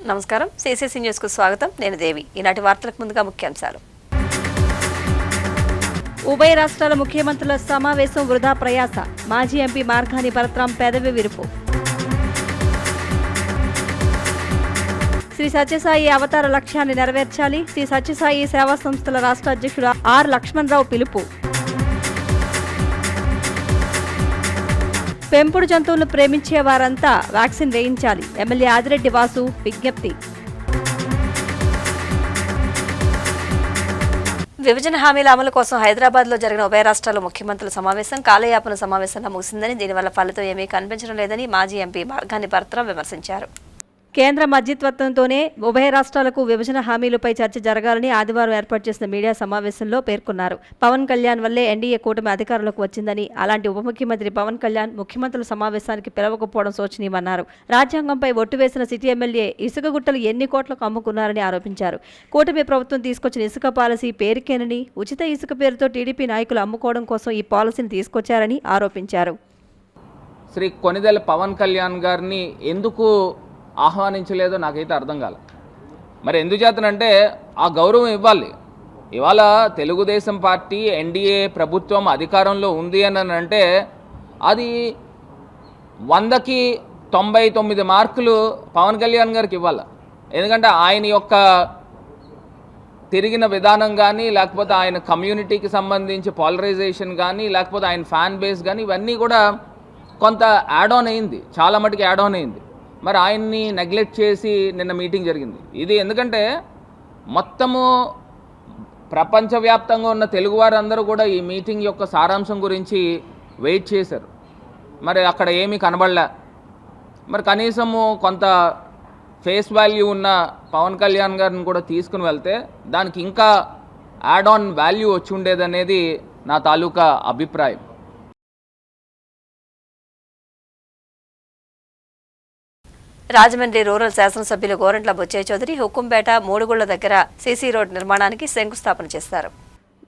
నమస్కారం CCC news కు స్వాగతం నేను దేవి ఈనాటి వార్తలకు ముందుగా ముఖ్యాంశాలు ఉభయ రాష్ట్రాల ముఖ్యమంత్రుల సమావేశం వృధా ప్రయాస మాజీ ఎంపీ మార్గాని భరత్రాం పెదవి విరుపు శ్రీ సత్యసాయి అవతార లక్ష్యాన్ని నెరవేర్చాలి శ్రీ సత్యసాయి సేవా సంస్థల రాష్ట్ర అధ్యక్షుడు ఆర్ లక్ష్మణరావు పిలుపు పెంపుడు జంతువులను ప్రేమించే వారంతా వ్యాక్సిన్ వేయించాలి ఎమ్మెల్యే ఆదిరెడ్డి వాసు విజ్ఞప్తి విభజన హామీల అమలు కోసం హైదరాబాద్లో జరిగిన ఉభయ రాష్ట్రాల ముఖ్యమంత్రుల సమావేశం కాలయాపన సమావేశంలో ముగిసిందని దీనివల్ల ఫలితం ఏమీ కనిపించడం లేదని మాజీ ఎంపీ మార్గాని భరత్రాం విమర్శించారు. కేంద్ర మధ్యత్వంతోనే ఉభయ రాష్ట్రాలకు విభజన హామీలపై చర్చ జరగాలని ఆదివారం ఏర్పాటు చేసిన మీడియా సమావేశంలో పేర్కొన్నారు. పవన్ కళ్యాణ్ వల్లే ఎన్డీఏ కూటమి అధికారంలోకి వచ్చిందని, అలాంటి ఉప ముఖ్యమంత్రి పవన్ కళ్యాణ్ ముఖ్యమంత్రుల సమావేశానికి పిలవకపోవడం శోచనీయమన్నారు. రాజ్యాంగంపై ఒట్టు వేసిన సిటీ ఎమ్మెల్యే ఇసుక గుట్టలు ఎన్ని కోట్లకు అమ్ముకున్నారని ఆరోపించారు. కూటమి ప్రభుత్వం తీసుకొచ్చిన ఇసుక పాలసీ పేరుకేనని, ఉచిత ఇసుక పేరుతో టీడీపీ నాయకులు అమ్ముకోవడం కోసం ఈ పాలసీని తీసుకొచ్చారని ఆరోపించారు. శ్రీ కొనిదెల పవన్ కళ్యాణ్ గారిని ఎందుకు ఆహ్వానించలేదో నాకైతే అర్థం కాలేదు. మరి ఎందుచేతనంటే ఆ గౌరవం ఇవ్వాలి. ఇవాళ తెలుగుదేశం పార్టీ ఎన్డీఏ ప్రభుత్వం అధికారంలో ఉంది అని అంటే అది 100కి 99 మార్కులు పవన్ కళ్యాణ్ గారికి ఇవ్వాలి. ఎందుకంటే ఆయన యొక్క తిరిగిన విధానం కానీ, లేకపోతే ఆయన కమ్యూనిటీకి సంబంధించి పాలరైజేషన్ కానీ, లేకపోతే ఆయన ఫ్యాన్ బేస్ కానీ, ఇవన్నీ కూడా కొంత యాడ్ ఆన్ అయింది, చాలా మటుకు యాడ్ ఆన్ అయింది. మరి ఆయన్ని నెగ్లెక్ట్ చేసి నిన్న మీటింగ్ జరిగింది. ఇది ఎందుకంటే మొత్తము ప్రపంచవ్యాప్తంగా ఉన్న తెలుగువారు అందరూ కూడా ఈ మీటింగ్ యొక్క సారాంశం గురించి వెయిట్ చేశారు. మరి అక్కడ ఏమీ కనబడలే. మరి కనీసము కొంత ఫేస్ వాల్యూ ఉన్న పవన్ కళ్యాణ్ గారిని కూడా తీసుకుని వెళ్తే దానికి ఇంకా యాడ్ ఆన్ వాల్యూ వచ్చి ఉండేదనేది నా తాలూకా అభిప్రాయం. రాజమండ్రి రూరల్ శాసనసభ్యులు గోరంట్ల బుచ్చయ్య చౌదరి హుకుంపేట మూడుగుళ్ల దగ్గర సీసీ రోడ్ నిర్మాణానికి శంకుస్థాపన చేశారు.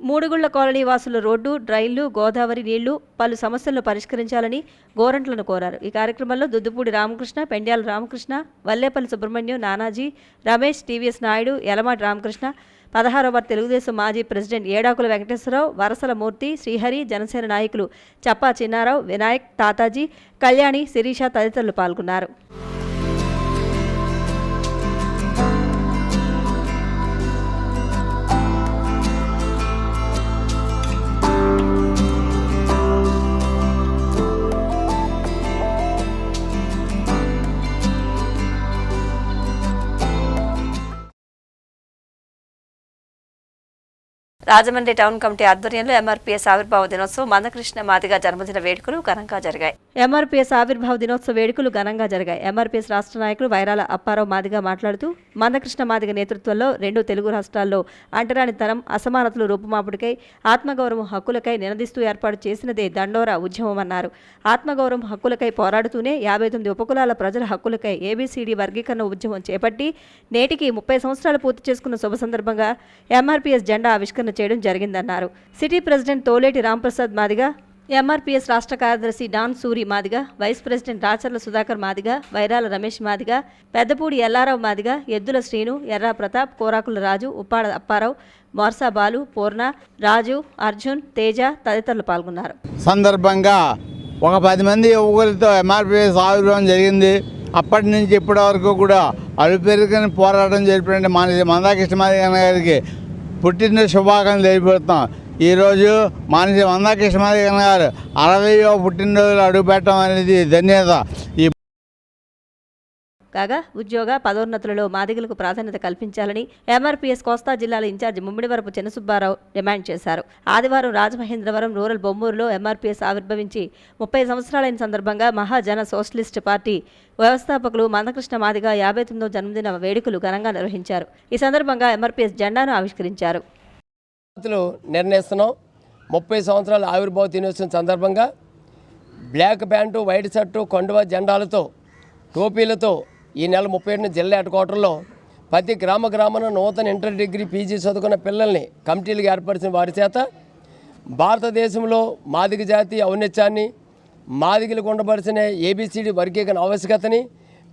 మూడుగుళ్ల కాలనీ వాసుల రోడ్డు, డ్రైన్లు, గోదావరి నీళ్లు, పలు సమస్యలను పరిష్కరించాలని గోరంట్లను కోరారు. ఈ కార్యక్రమంలో దుద్దుపూడి రామకృష్ణ, పెండ్యాల రామకృష్ణ, వల్లేపల్లి సుబ్రహ్మణ్యం, నానాజీ, రమేష్, టీవీఎస్ నాయుడు, యలమాటి రామకృష్ణ, 16వ వార్డు తెలుగుదేశం మాజీ ప్రెసిడెంట్ ఏడాకుల వెంకటేశ్వరరావు, వరసల మూర్తి, శ్రీహరి, జనసేన నాయకులు చప్పా చిన్నారావు, వినాయక్, తాతాజీ, కళ్యాణి, శిరీష తదితరులు పాల్గొన్నారు. రాజమండ్రి టౌన్ కమిటీ ఆధ్వర్యంలో ఎంఆర్పీఎస్ ఆవిర్భావ దినోత్సవం మందకృష్ణ మాదిగ జన్మదిన వేడుకలు ఘనంగా జరిగాయి. ఎంఆర్పీఎస్ ఆవిర్భావ దినోత్సవ వేడుకలు ఘనంగా జరిగాయి. ఎంఆర్పీఎస్ రాష్ట్ర నాయకులు వైరాల అప్పారావు మాదిగ మాట్లాడుతూ మందకృష్ణ మాదిగ నేతృత్వంలో 2 తెలుగు రాష్ట్రాల్లో అంటరానితనం, అసమానతలు రూపుమాపుడికై ఆత్మగౌరవం హక్కులకై నినదిస్తూ ఏర్పాటు చేసినదే దండోరా ఉద్యమమన్నారు. ఆత్మగౌరవం హక్కులకై పోరాడుతూనే 59 ఉపకులాల ప్రజల హక్కులకై ఏబీసీడీ వర్గీకరణ ఉద్యమం చేపట్టి నేటికి 30 సంవత్సరాలు పూర్తి చేసుకున్న శుభ సందర్భంగా ఎంఆర్పీఎస్ జెండా ఆవిష్కరణ చేయడం జరిగిందన్నారు. సిటీ ప్రెసిడెంట్ తోలేటి రాంప్రసాద్ మాదిగ, ఎంఆర్పీఎస్ రాష్ట్ర కార్యదర్శి Don Suri Madiga, vice president Racharla Sudhakar Madiga, Vairala Ramesh Madiga, Peddapudi Yellarao Madiga, Eddula Srinu, ఎర్రా ప్రతాప్, కోరాకుల రాజు, ఉప్పాడ అప్పారావు, మోర్సా బాలు, పూర్ణ, రాజు, అర్జున్, తేజ తదితరులు పాల్గొన్నారు. సందర్భంగా ఒక 10 మంది యువకులతో ఎంఆర్పీఎస్ ఆవిర్భావం జరిగింది. అప్పటి నుంచి ఇప్పటి వరకు కూడా అలుపెరుగని పోరాటం జరిపిన మందాకృష్ణ మాదిగ గారికి పుట్టినరోజు శుభాకాంక్షలు తెలియపడుతున్నాం. ఈరోజు మానసి మందాకృష్ణ మాదిగ గారు 60వ పుట్టినరోజులు అడుగుపెట్టడం అనేది ధన్యత. కాగా ఉద్యోగ పదోన్నతులలో మాదిగలకు ప్రాధాన్యత కల్పించాలని ఎంఆర్పీఎస్ కోస్తా జిల్లాల ఇన్ఛార్జి ముమ్మిడివరపు చిన్నసుబ్బారావు డిమాండ్ చేశారు. ఆదివారం రాజమహేంద్రవరం రూరల్ బొమ్మూరులో ఎంఆర్పీఎస్ ఆవిర్భవించి 30 సంవత్సరాలైన సందర్భంగా మహాజన సోషలిస్ట్ పార్టీ వ్యవస్థాపకులు మందకృష్ణ మాదిగ 59వ జన్మదిన వేడుకలు ఘనంగా నిర్వహించారు. ఈ సందర్భంగా ఎంఆర్పీఎస్ జెండాను ఆవిష్కరించారు. నిర్ణయిస్తున్నాం 30 సంవత్సరాల ఆవిర్భావ దినోత్సవం సందర్భంగా బ్లాక్ ప్యాంటు, వైట్ షర్టు, కొండవ జెండాలతో, టోపీలతో ఈ నెల 31న జిల్లా హెడ్ క్వార్టర్లో ప్రతి గ్రామాన నూతన ఇంటర్ డిగ్రీ పీజీ చదువుకున్న పిల్లల్ని కమిటీలుగా ఏర్పరిచిన వారి చేత భారతదేశంలో మాదిగ జాతి ఔన్నత్యాన్ని, మాదిగలకు ఉండవలసిన ఏబీసీడీ వర్గీకరణ ఆవశ్యకతని,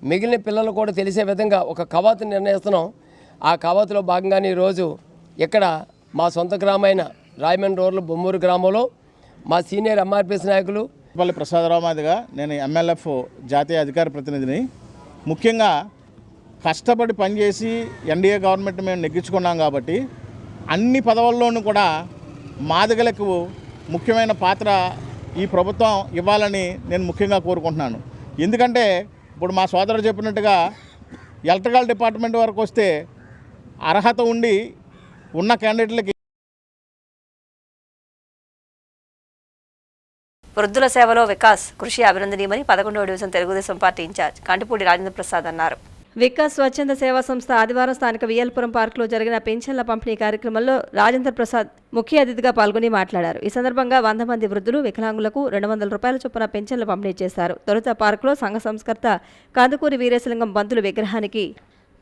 మిగిలిన పిల్లలు కూడా తెలిసే విధంగా ఒక కవాతు నిర్ణయిస్తున్నాం. ఆ కవాతులో భాగంగానే ఈరోజు ఇక్కడ మా సొంత గ్రామైన రాయమండ్రి రూరల్ బొమ్మూరు గ్రామంలో మా సీనియర్ ఎంఆర్పిఎస్ నాయకులు పల్లి ప్రసాదరావు మాదిగా నేను MLF జాతీయ అధికార ప్రతినిధిని. ముఖ్యంగా కష్టపడి పనిచేసి ఎన్డీఏ గవర్నమెంట్ మేము నెగ్గించుకున్నాం కాబట్టి అన్ని పదవుల్లోనూ కూడా మాదిగలకు ముఖ్యమైన పాత్ర ఈ ప్రభుత్వం ఇవ్వాలని నేను ముఖ్యంగా కోరుకుంటున్నాను. ఎందుకంటే ఇప్పుడు మా సోదరుడు చెప్పినట్టుగా ఎలక్ట్రికల్ డిపార్ట్మెంట్ వరకు వస్తే అర్హత ఉండి ఉన్న క్యాండిడేట్లకి వృద్ధుల సేవలో వికాస్ కృషి అభినందనీయమని 11వ division Telugu Desam party incharge Kantipudi Rajendra Prasad అన్నారు. వికాస్ స్వచ్ఛంద సేవా సంస్థ ఆదివారం స్థానిక విఎల్పురం పార్కులో జరిగిన పెన్షన్ల పంపిణీ కార్యక్రమంలో రాజేంద్ర ప్రసాద్ ముఖ్య అతిథిగా పాల్గొని మాట్లాడారు. ఈ సందర్భంగా 100 మంది వృద్ధులు వికలాంగులకు 200 రూపాయల చొప్పున పెన్షన్లు పంపిణీ చేశారు. తొలుత పార్కులో సంఘ సంస్కర్త కందుకూరి వీరేశలింగం బంతులు విగ్రహానికి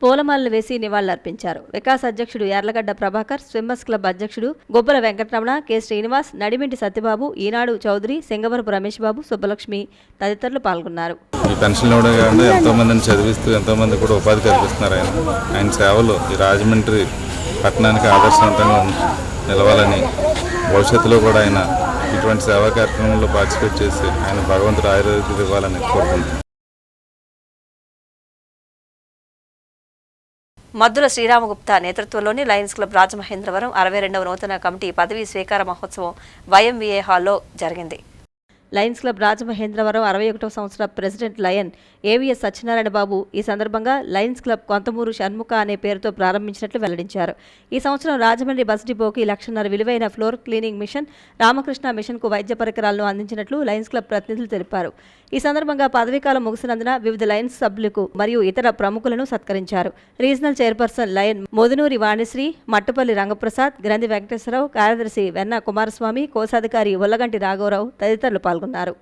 పూలమాలలు వేసి నివాళులర్పించారు. వికాస్ అధ్యక్షుడు యార్లగడ్డ ప్రభాకర్, స్విమ్మర్స్ క్లబ్ అధ్యక్షుడు గొబ్బల వెంకటరమణ, కె శ్రీనివాస్, నడిమింటి సత్యబాబు, ఈనాడు చౌదరి, సింగవరపు రమేష్ బాబు, సుబ్బలక్ష్మి తదితరులు పాల్గొన్నారు. ఈ పెన్షన్లు ఇవ్వడం కాకుండా ఎంతోమందిని చదివిస్తూ ఎంతోమంది కూడా ఉపాధి కల్పిస్తున్నారు. ఆయన సేవలు ఈ రాజమండ్రి పట్టణానికి ఆదర్శవంతంగా నిలవాలని, భవిష్యత్తులో కూడా ఆయన ఇటువంటి సేవా కార్యక్రమంలో పార్టిసిపేట్ చేసి ఆయన భగవంతుడు ఆయుర్వేదిక ఇవ్వాలని కోరుకుంటున్నాను. మద్దుల శ్రీరామగుప్తా నేతృత్వంలోని లయన్స్ క్లబ్ రాజమహేంద్రవరం 62వ నూతన కమిటీ పదవీ స్వీకార మహోత్సవం YMVA హాల్లో జరిగింది. లయన్స్ క్లబ్ రాజమహేంద్రవరం 61వ సంవత్సర ప్రెసిడెంట్ లయన్ AVS సత్యనారాయణ బాబు ఈ సందర్భంగా లయన్స్ క్లబ్ కొంతమూరు షణ్ముఖ అనే పేరుతో ప్రారంభించినట్లు వెల్లడించారు. ఈ సంవత్సరం రాజమండ్రి బస్ డిపోకి 1,50,000 విలువైన ఫ్లోర్ క్లీనింగ్ మిషన్, రామకృష్ణ మిషన్కు వైద్య పరికరాలను అందించినట్లు లయన్స్ క్లబ్ ప్రతినిధులు తెలిపారు. ఈ సందర్భంగా పదవీకాలం ముగిసినందున వివిధ లయన్స్ సభ్యులకు మరియు ఇతర ప్రముఖులను సత్కరించారు. Regional chairperson lion Modunuri Vanisri, Mattupalli Rangaprasad, Granthi Venkateswararao, కార్యదర్శి వెన్న కుమారస్వామి, కోశాధికారి ఉల్లగంటి రాఘవరావు తదితరులు పాల్గొన్నారు.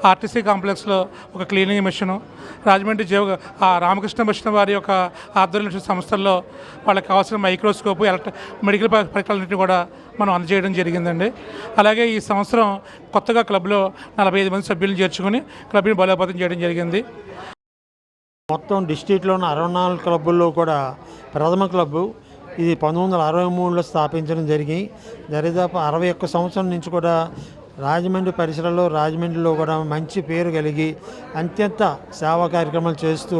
ఆర్టీసీ కాంప్లెక్స్లో ఒక cleaning machine, Rajahmundry Ramakrishna Mission వారి యొక్క ఆధ్వర్యంలో సంస్థల్లో వాళ్ళకి కావాల్సిన మైక్రోస్కోపు, మెడికల్ పరికరాలన్నింటినీ కూడా మనం అందజేయడం జరిగిందండి. అలాగే ఈ సంవత్సరం కొత్తగా క్లబ్లో 45 మంది సభ్యులను చేర్చుకుని క్లబ్ని బలోపేతం చేయడం జరిగింది. మొత్తం డిస్ట్రిక్ట్లో ఉన్న 64 క్లబ్బుల్లో కూడా ప్రథమ క్లబ్బు ఇది 1963లో స్థాపించడం జరిగి దరిదాపు 61 సంవత్సరం నుంచి కూడా రాజమండ్రి పరిసరాల్లో రాజమండ్రిలో కూడా మంచి పేరు కలిగి అత్యంత సేవా కార్యక్రమాలు చేస్తూ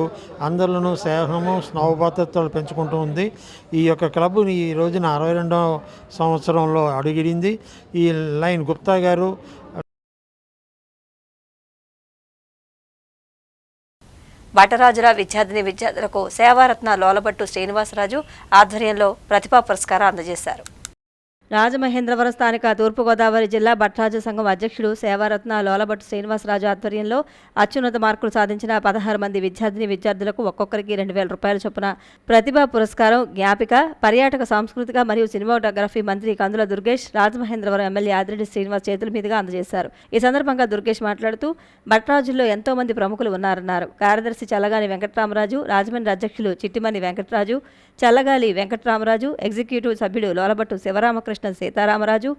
అందరిలోనూ స్నేహము స్నేహభద్రతలు పెంచుకుంటూ ఉంది. ఈ యొక్క క్లబ్ ఈ రోజున 62వ సంవత్సరంలో అడుగిడింది. ఈ లైన్ గుప్తా గారు బటరాజుల విద్యార్థులకు సేవారత్న లోలబట్టు శ్రీనివాసరాజు ఆధ్వర్యంలో ప్రతిభా పురస్కారం అందజేశారు. రాజమహేంద్రవరం స్థానిక తూర్పుగోదావరి జిల్లా భట్రాజు సంఘం అధ్యక్షుడు సేవారత్న లోలబట్టు శ్రీనివాసరాజు ఆధ్వర్యంలో అత్యున్నత మార్కులు సాధించిన 16 మంది విద్యార్థులకు ఒక్కొక్కరికి 2,000 రూపాయల చొప్పున ప్రతిభా పురస్కారం, జ్ఞాపిక, పర్యాటక సాంస్కృతిక మరియు సినిమాటోగ్రఫీ మంత్రి కందుల దుర్గేష్, రాజమహేంద్రవరం ఎమ్మెల్యే ఆదిరెడ్డి శ్రీనివాస్ చేతుల మీదుగా అందజేశారు. ఈ సందర్భంగా దుర్గేష్ మాట్లాడుతూ భట్రాజుల్లో ఎంతో మంది ప్రముఖులు ఉన్నారన్నారు. కార్యదర్శి చల్లగాని వెంకటరామరాజు, రాజమండ్రి అధ్యక్షులు చిట్టిమని వెంకటరాజు, చల్లగాలి వెంకటరామరాజు, ఎగ్జిక్యూటివ్ సభ్యుడు లోలబట్టు శివరామకృష్ణ సీతారామరాజు,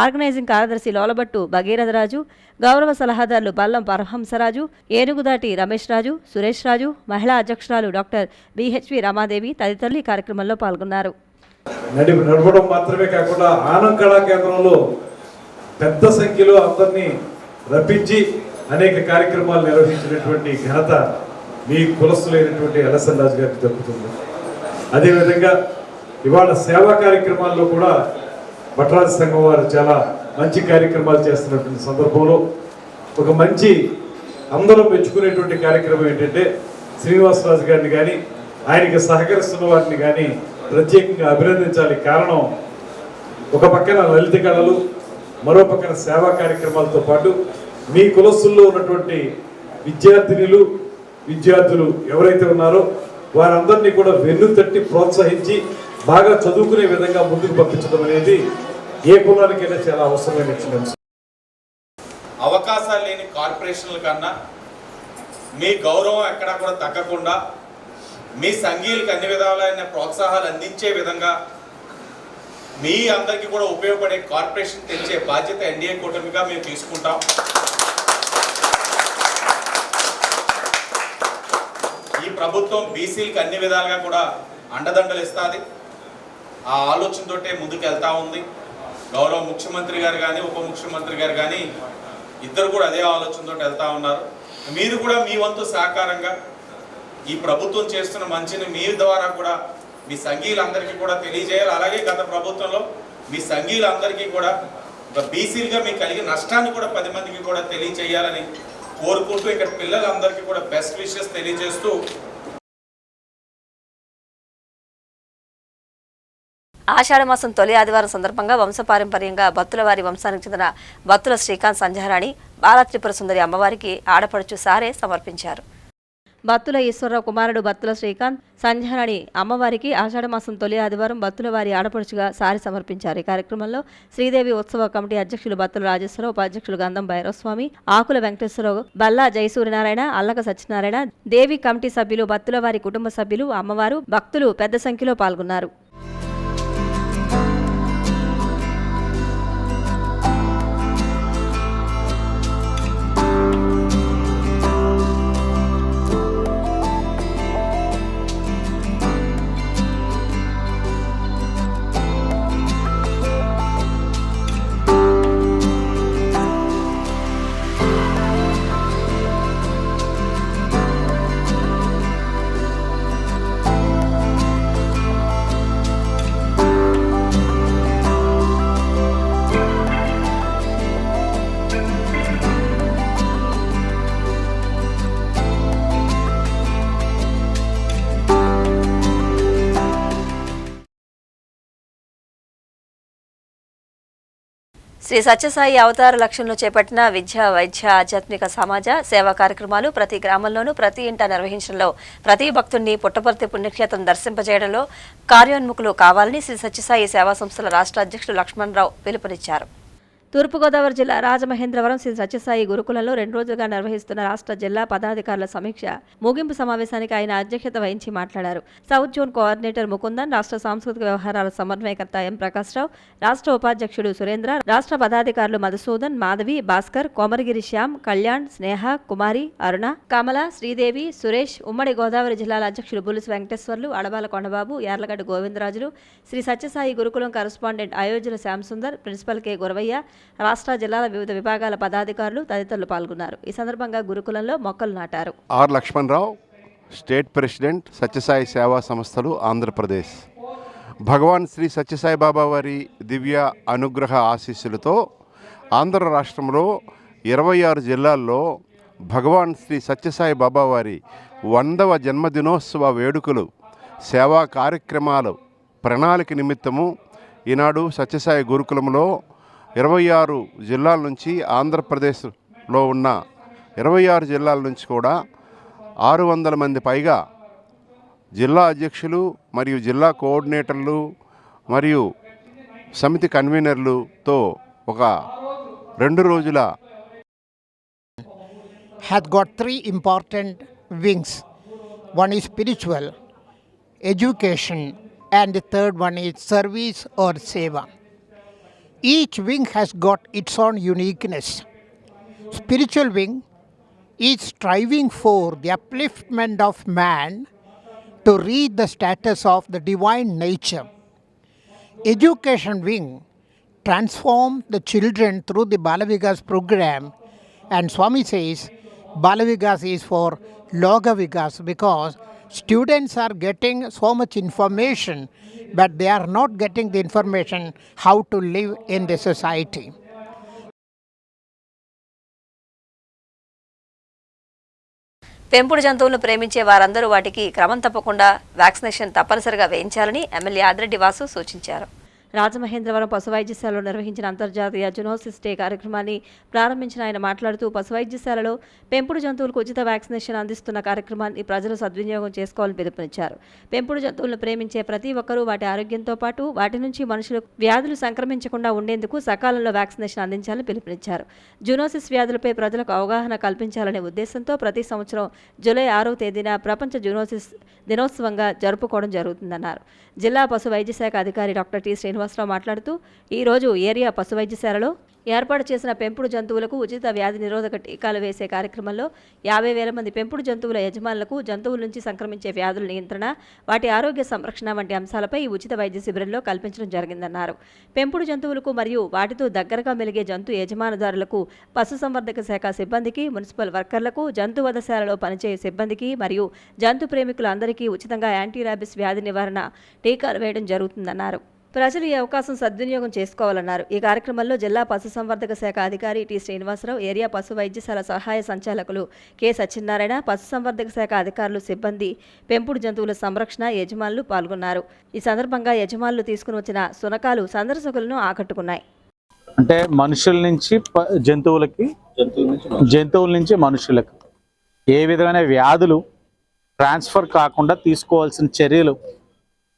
ఆర్గనైజింగ్ కార్యదర్శి లోలబట్టు భగీరథరాజు, గౌరవ సలహాదారులు బల్లం పరహంసరాజు, ఏనుగుదాటి రమేష్ రాజు, సురేష్ రాజు, మహిళా అధ్యక్షురాలు డాక్టర్ BHV రమాదేవి తదితరులు ఈ కార్యక్రమంలో పాల్గొన్నారు. నడపడం మాత్రమే కాకుండా ఆనం కళా కేంద్రంలో పెద్ద సంఖ్యలో అందరినీ రప్పించి అనేక కార్యక్రమాలు నిర్వహించినటువంటి ఘనత మీ కులస్తులైనటువంటి ఎల్ఎస్ఎన్ రాజు గారికి దక్కుతుంది. అదేవిధంగా ఇవాళ సేవా కార్యక్రమాల్లో కూడా భట్రాజు సంఘం వారు చాలా మంచి కార్యక్రమాలు చేస్తున్నటువంటి సందర్భంలో ఒక మంచి అందరూ మెచ్చుకునేటువంటి కార్యక్రమం ఏంటంటే శ్రీనివాసరాజు గారిని కానీ ఆయనకి సహకరిస్తున్న వారిని కానీ ప్రత్యేకంగా అభినందించాలి. కారణం ఒక పక్కన లలిత కళలు, మరో పక్కన సేవా కార్యక్రమాలతో పాటు మీ కులస్తుల్లో ఉన్నటువంటి విద్యార్థులు ఎవరైతే ఉన్నారో వారందరినీ కూడా వెన్ను తట్టి ప్రోత్సహించి బాగా చదువుకునే విధంగా ముందుకు పంపించడం అనేది ఏ కులానికైనా చాలా అవసరమైన విషయం. అవకాశాలు లేని కార్పొరేషన్ల కన్నా మీ గౌరవం ఎక్కడా కూడా తగ్గకుండా మీ సంఘీయులకు అన్ని విధాలైన ప్రోత్సాహాలు అందించే విధంగా మీ అందరికీ కూడా ఉపయోగపడే కార్పొరేషన్ తెచ్చే బాధ్యత ఎన్డీఏ కూటమిగా మేము తీసుకుంటాం. ఈ ప్రభుత్వం బీసీలకు అన్ని విధాలుగా కూడా అండదండలు ఇస్తుంది. ఆ ఆలోచనతోటే ముందుకు వెళ్తూ ఉంది. గౌరవ ముఖ్యమంత్రి గారు కానీ ఉప ముఖ్యమంత్రి గారు కానీ ఇద్దరు కూడా అదే ఆలోచనతో వెళ్తూ ఉన్నారు. మీరు కూడా మీ వంతు సహకారంగా ఈ ప్రభుత్వం చేస్తున్న మంచిని మీ ద్వారా కూడా మీ సంఘీయులందరికీ కూడా తెలియజేయాలి. అలాగే గత ప్రభుత్వంలో మీ సంఘీయులందరికీ కూడా ఒక బీసీలుగా మీకు కలిగిన నష్టాన్ని కూడా 10 మందికి కూడా తెలియజేయాలని కోరుకుంటూ ఇక్కడ పిల్లలందరికీ కూడా బెస్ట్ విషెస్ తెలియజేస్తూ ఆషాఢమాసం తొలి ఆదివారం సందర్భంగా వంశపారంపర్యంగా బత్తుల వారి వంశానికి చెందిన బత్తుల శ్రీకాంత్ సంధ్యారాణి బాలత్రిపుర సుందరి అమ్మవారికి ఆడపడుచు సారే సమర్పించారు. బత్తుల ఈశ్వరరావు కుమారుడు బత్తుల శ్రీకాంత్ సంధ్యారాణి అమ్మవారికి ఆషాఢమాసం తొలి ఆదివారం బత్తుల వారి ఆడపడుచుగా సారి సమర్పించారు. ఈ కార్యక్రమంలో శ్రీదేవి ఉత్సవ కమిటీ అధ్యక్షులు బత్తుల రాజేశ్వరరావు, ఉపాధ్యక్షులు గంధం భైరవస్వామి, ఆకుల వెంకటేశ్వరరావు, బల్లా జయసూర్యనారాయణ, అల్లక సత్యనారాయణ, దేవి కమిటీ సభ్యులు, బత్తుల వారి కుటుంబ సభ్యులు, అమ్మవారు, భక్తులు పెద్ద సంఖ్యలో పాల్గొన్నారు. శ్రీ సత్యసాయి అవతార లక్ష్యంలో చేపట్టిన విద్య, వైద్య, ఆధ్యాత్మిక, సమాజ సేవా కార్యక్రమాలు ప్రతి గ్రామంలోనూ ప్రతి ఇంటా నిర్వహించడంలో ప్రతి భక్తుడిని పుట్టపర్తి పుణ్యక్షేత్రం దర్శింపజేయడంలో కార్యోన్ముఖులు కావాలని శ్రీ సత్యసాయి సేవా సంస్థల రాష్ట్ర అధ్యక్షుడు లక్ష్మణరావు పిలుపునిచ్చారు. తూర్పుగోదావరి జిల్లా రాజమహేంద్రవరం శ్రీ సత్యసాయి గురుకులంలో 2 రోజులుగా నిర్వహిస్తున్న రాష్ట్ర జిల్లా పదాధికారుల సమీక్ష ముగింపు సమావేశానికి ఆయన అధ్యక్షత వహించి మాట్లాడారు. సౌత్ జోన్ కోఆర్డినేటర్ ముకుందన్, రాష్ట్ర సాంస్కృతిక వ్యవహారాల సమన్వయకర్త ఎం ప్రకాశ్రావు, రాష్ట్ర ఉపాధ్యక్షుడు సురేంద్ర, రాష్ట్ర పదాధికారులు మధుసూదన్, మాధవి, భాస్కర్, కోమరగిరి శ్యామ్, కళ్యాణ్, స్నేహ, కుమారి, అరుణ, కమల, శ్రీదేవి, సురేష్, ఉమ్మడి గోదావరి జిల్లాల అధ్యక్షులు Bulusu Venkateswarlu, Adabala Kondababu, Yarlagadda Govindarajulu, Sri Satyasai Gurukulam correspondent Ayodhyula Shyamsundar, principal K Guravaiah, రాష్ట్ర జిల్లాల వివిధ విభాగాల పదాధికారులు తదితరులు పాల్గొన్నారు. ఈ సందర్భంగా గురుకులంలో మొక్కలు నాటారు. R Lakshmanarao, state president, Sathyasai Seva సంస్థలు, ఆంధ్రప్రదేశ్. భగవాన్ శ్రీ సత్యసాయి బాబా వారి దివ్య అనుగ్రహ ఆశీస్సులతో ఆంధ్ర రాష్ట్రంలో 26 జిల్లాల్లో భగవాన్ శ్రీ సత్యసాయి బాబా వారి 100వ జన్మదినోత్సవ వేడుకలు, సేవా కార్యక్రమాలు ప్రణాళిక నిమిత్తము ఈనాడు సత్యసాయి గురుకులంలో 26 జిల్లాల నుంచి, ఆంధ్రప్రదేశ్లో ఉన్న 26 జిల్లాల నుంచి కూడా 600 మంది పైగా జిల్లా అధ్యక్షులు మరియు జిల్లా కోఆర్డినేటర్లు మరియు సమితి కన్వీనర్లతో ఒక 2 రోజుల has got 3 important wings. One is spiritual, education, and the third one is service or seva. Each wing has got its own uniqueness. Spiritual wing is striving for the upliftment of man to reach the status of the divine nature. Education wing transforms the children through the Balavikas program, and Swami says Balavikas is for Loga Vikas because students are getting so much information but they are not getting the information how to live in the society. పెంపుడు జంతువులను ప్రేమించే వారందరూ వాటికి క్రమం తప్పకుండా vaccination తప్పనిసరిగా వేయించాలని MLA Adireddy Vasu సూచించారు. రాజమహేంద్రవరం పశు వైద్యశాలలో నిర్వహించిన అంతర్జాతీయ జూనోసిస్ డే కార్యక్రమాన్ని ప్రారంభించిన ఆయన మాట్లాడుతూ పశు వైద్యశాలలో పెంపుడు జంతువులకు ఉచిత వ్యాక్సినేషన్ అందిస్తున్న కార్యక్రమాన్ని ప్రజలు సద్వినియోగం చేసుకోవాలని పిలుపునిచ్చారు. పెంపుడు జంతువులను ప్రేమించే ప్రతి ఒక్కరూ వాటి ఆరోగ్యంతో పాటు వాటి నుంచి మనుషులకు వ్యాధులు సంక్రమించకుండా ఉండేందుకు సకాలంలో వ్యాక్సినేషన్ అందించాలని పిలుపునిచ్చారు. జూనోసిస్ వ్యాధులపై ప్రజలకు అవగాహన కల్పించాలనే ఉద్దేశంతో ప్రతి సంవత్సరం జూలై 6వ తేదీన ప్రపంచ జూనోసిస్ దినోత్సవంగా జరుపుకోవడం జరుగుతుందన్నారు. జిల్లా పశు వైద్యశాఖ అధికారి డాక్టర్ టి శ్రీనివాసరావు మాట్లాడుతూ ఈరోజు ఏరియా పశు వైద్యశాలలో ఏర్పాటు చేసిన పెంపుడు జంతువులకు ఉచిత వ్యాధి నిరోధక టీకాలు వేసే కార్యక్రమంలో 50,000 మంది పెంపుడు జంతువుల యజమానులకు జంతువుల నుంచి సంక్రమించే వ్యాధుల నియంత్రణ, వాటి ఆరోగ్య సంరక్షణ వంటి అంశాలపై ఈ ఉచిత వైద్య శిబిరంలో కల్పించడం జరిగిందన్నారు. పెంపుడు జంతువులకు మరియు వాటితో దగ్గరగా మెలిగే జంతు యజమానుదారులకు, పశుసంవర్ధక శాఖ సిబ్బందికి, మున్సిపల్ వర్కర్లకు, జంతు వధశాలలో పనిచేయే సిబ్బందికి మరియు జంతు ప్రేమికులందరికీ ఉచితంగా యాంటీ ర్యాబిస్ వ్యాధి నివారణ టీకాలు వేయడం జరుగుతుందన్నారు. ప్రజలు ఈ అవకాశం సద్వినియోగం చేసుకోవాలన్నారు. ఈ కార్యక్రమంలో జిల్లా పశుసంవర్ధక శాఖ అధికారి టి శ్రీనివాసరావు, ఏరియా పశు వైద్యశాల సహాయ సంచాలకులు కె సత్యనారాయణ, పశుసంవర్ధక శాఖ అధికారులు, సిబ్బంది, పెంపుడు జంతువుల సంరక్షణ యజమానులు పాల్గొన్నారు. ఈ సందర్భంగా యజమానులు తీసుకుని వచ్చిన శునకాలు సందర్శకులను ఆకట్టుకున్నాయి. అంటే మనుషుల నుంచి జంతువులకి, జంతువుల నుంచి మనుషులకు ఏ విధమైన వ్యాధులు ట్రాన్స్ఫర్ కాకుండా తీసుకోవాల్సిన చర్యలు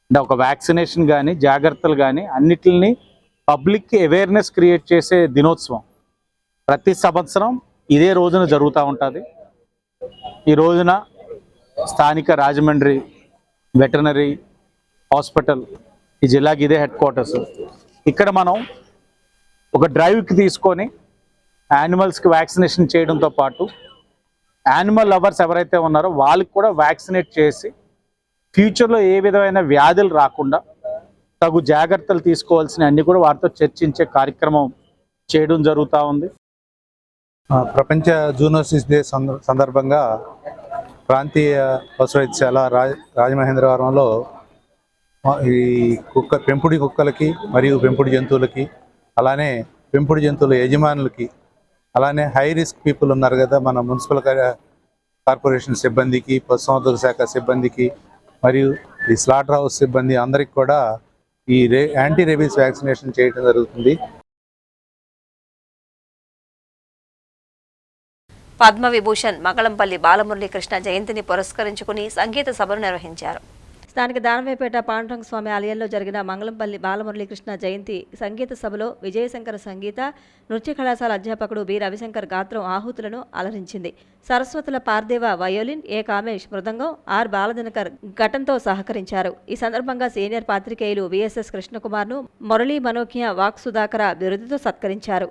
అంటే ఒక వ్యాక్సినేషన్ కానీ జాగ్రత్తలు కానీ అన్నిటిని పబ్లిక్కి అవేర్నెస్ క్రియేట్ చేసే దినోత్సవం ప్రతి సంవత్సరం ఇదే రోజున జరుగుతూ ఉంటుంది. ఈ రోజున స్థానిక రాజమండ్రి వెటర్నరీ హాస్పిటల్, ఈ జిల్లాకి ఇదే హెడ్ క్వార్టర్స్, ఇక్కడ మనం ఒక డ్రైవ్కి తీసుకొని యానిమల్స్కి వ్యాక్సినేషన్ చేయడంతో పాటు యానిమల్ లవర్స్ ఎవరైతే ఉన్నారో వాళ్ళకి కూడా వ్యాక్సినేట్ చేసి ఫ్యూచర్లో ఏ విధమైన వ్యాధులు రాకుండా తగు జాగ్రత్తలు తీసుకోవాల్సిన అన్ని కూడా వారితో చర్చించే కార్యక్రమం చేయడం జరుగుతూ ఉంది. ప్రపంచ జూనోసిస్ డే సందర్భంగా ప్రాంతీయ పశు వైద్యశాల రాజమహేంద్రవరంలో ఈ పెంపుడు కుక్కలకి మరియు పెంపుడు జంతువులకి, అలానే పెంపుడు జంతువుల యజమానులకి, అలానే హై రిస్క్ పీపుల్ ఉన్నారు కదా మన మున్సిపల్ కార్పొరేషన్ సిబ్బందికి, పశుసంవర్ధక శాఖ సిబ్బందికి మరియు ఈ స్లాటర్ హౌస్ సిబ్బంది అందరికి కూడా ఈ యాంటీ రేబీస్ వ్యాక్సినేషన్ చేయడం జరుగుతుంది. పద్మవిభూషణ్ మంగళంపల్లి బాలమురళీకృష్ణ జయంతిని పురస్కరించుకుని సంగీత సభను నిర్వహించారు. స్థానిక దానవేపేట పాండురంగ స్వామి ఆలయంలో జరిగిన మంగళంపల్లి బాలమురళీకృష్ణ జయంతి సంగీత సభలో విజయశంకర సంగీత నృత్య కళాశాల అధ్యాపకుడు బి రవిశంకర్ గాత్రం ఆహుతులను అలరించింది. Saraswathula Pardeva violin, A Kamesh mridangam, R Baladinakar ఘటంతో సహకరించారు. ఈ సందర్భంగా సీనియర్ పాత్రికేయులు విఎస్ఎస్ కృష్ణకుమార్ను మురళీ మనోజ్ఞ వాక్ సుధాకర బిరుదుతో సత్కరించారు.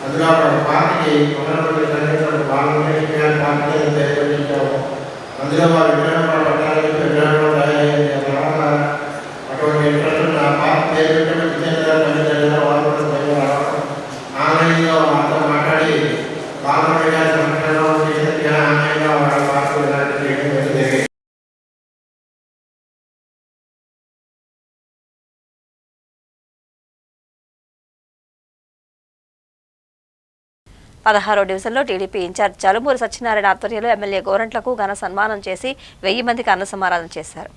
అందులో పార్టీకి మొదటి సంగీతం బాలమురళీకృష్ణ పార్టీ ప్రయత్నించాము. అందులో వారు విగ్రహం పట్టాలి, విగ్రహం తయారైన తర్వాత అటువంటి ఇంట్రెస్ట్ ఆ పార్టీ పేరు విజయనగరం వాళ్ళు కూడా బయట రావడం, ఆన్లైన్లో వాళ్ళతో మాట్లాడి బాలమురళి గారి సంరక్షణ చేసిన ఆన్లైన్లో వాళ్ళ పార్టీ చేయడం జరిగింది. 16వ డివిజన్లో టీడీపీ ఇన్ఛార్జ్ చలుమూరి సత్యనారాయణ ఆధ్వర్యంలో ఎమ్మెల్యే గోరంట్లకు ఘన సన్మానం చేసి 1000 మందికి అన్న సమారాధన చేశారు.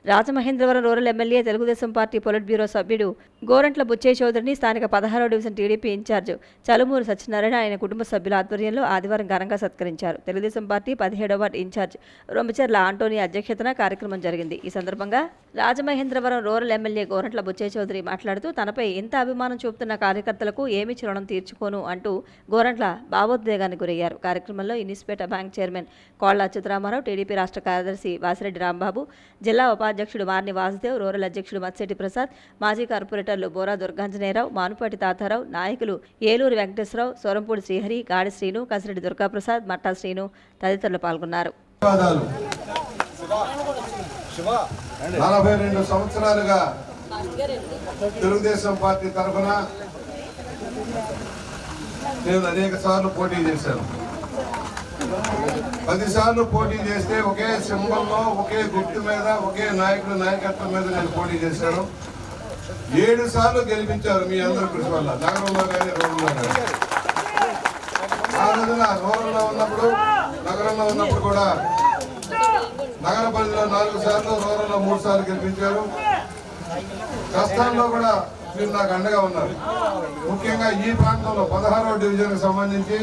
Rajamahendravaram rural MLA Telugu Desam party politburo సభ్యుడు గోరంట్ల బుచ్చయ్య చౌదరిని స్థానిక 16వ డివిజన్ టీడీపీ ఇన్ఛార్జ్ చలుమూరి సత్యనారాయణ ఆయన కుటుంబ సభ్యుల ఆధ్వర్యంలో ఆదివారం ఘనంగా సత్కరించారు. తెలుగుదేశం పార్టీ 17వ వార్డు ఇన్ఛార్జ్ రొంబచెర్ల ఆంటోనీ అధ్యక్షతన కార్యక్రమం జరిగింది. ఈ సందర్భంగా రాజమహేంద్రవరం రూరల్ ఎమ్మెల్యే గోరంట్ల బుచ్చయ్య చౌదరి మాట్లాడుతూ తనపై ఇంత అభిమానం చూపుతున్న కార్యకర్తలకు ఏమీ రుణం తీర్చుకోను అంటూ గోరంట్ల భావోద్వేగానికి గురయ్యారు. కార్యక్రమంలో ఇనిస్పేట బ్యాంక్ చైర్మన్ కోళ్ల అచ్యుతరామారావు, టీడీపీ రాష్ట్ర కార్యదర్శి వాసిరెడ్డి రాంబాబు, జిల్లా ఉపాధ్యక్షుడు మార్ని వాసుదేవ్, రూరల్ అధ్యక్షుడు మత్సెట్టి ప్రసాద్, మాజీ కార్పొరేటర్లు బోరా దుర్గాంజనేయరావు, మానుపాటి తాతారావు, నాయకులు ఏలూరు వెంకటేశ్వరరావు, సోరంపూడి శ్రీహరి, గాడి శ్రీను, కసిరెడ్డి దుర్గాప్రసాద్, మట్టా శ్రీను తదితరులు పాల్గొన్నారు. 42 సంవత్సరాలుగా తెలుగుదేశం పార్టీ తరఫున నేను అనేక సార్లు పోటీ చేశాను. 10 సార్లు పోటీ చేస్తే ఒకే సింబల్లో, ఒకే గుర్తు మీద, ఒకే నాయకుడు నాయకత్వం మీద నేను పోటీ చేశాను. 7 సార్లు గెలిపించారు మీ అందరి కృషి వల్ల, నగరంలో కానీ రోడ్లో కానీ. ఆ రోజున రూరల్లో ఉన్నప్పుడు, నగరంలో ఉన్నప్పుడు కూడా నగర పరిధిలో 4 సార్లు, రూరల్లో 3 సార్లు గెలిపించారు. కష్టాల్లో కూడా మీరు నాకు అండగా ఉన్నారు. ముఖ్యంగా ఈ ప్రాంతంలో 16వ డివిజన్కి సంబంధించి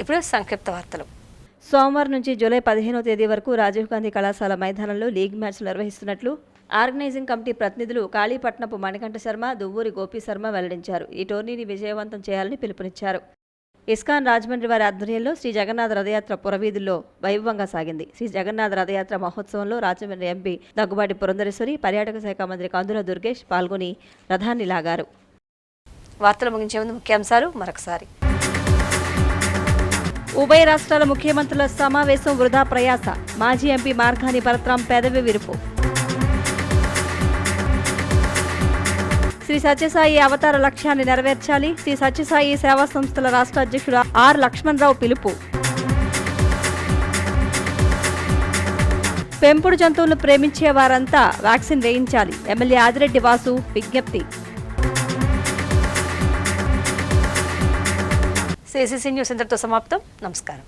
ఇప్పుడు సంక్షిప్త వార్తలు. సోమవారం నుంచి జూలై 15వ తేదీ వరకు రాజీవ్ గాంధీ కళాశాల మైదానంలో లీగ్ మ్యాచ్లు నిర్వహిస్తున్నట్లు ఆర్గనైజింగ్ కమిటీ ప్రతినిధులు కాళీపట్నపు మణికంఠ శర్మ, దువ్వూరి గోపి శర్మ వెల్లడించారు. ఈ టోర్నీని విజయవంతం చేయాలని పిలుపునిచ్చారు. ఇస్కాన్ రాజమండ్రి వారి ఆధ్వర్యంలో శ్రీ జగన్నాథ రథయాత్ర పురవీధుల్లో వైభవంగా సాగింది. శ్రీ జగన్నాథ రథయాత్ర మహోత్సవంలో రాజమండ్రి ఎంపీ దగ్గుబాటి పురంధరేశ్వరి, పర్యాటక శాఖ మంత్రి కందుల దుర్గేష్ పాల్గొని రథాన్ని లాగారు. వార్తలు ముగించే ముందు ముఖ్యాంశాలు మరొకసారి. ఉభయ రాష్ట్రాల ముఖ్యమంత్రుల సమావేశం వృధా ప్రయాస, మాజీ ఎంపీ మార్గాని పరత్రాం పెదవి విరుపు. శ్రీ సత్యసాయి అవతార లక్ష్యాన్ని నెరవేర్చాలి, శ్రీ సత్యసాయి సేవా సంస్థల రాష్ట్ర అధ్యక్షుడు ఆర్ లక్ష్మణరావు పిలుపు. పెంపుడు జంతువులను ప్రేమించే వారంతా వ్యాక్సిన్ వేయించాలి, ఎమ్మెల్యే ఆదిరెడ్డి వాసు విజ్ఞప్తి. CCC న్యూస్ ఇంతటితో సమాప్తం. నమస్కారం.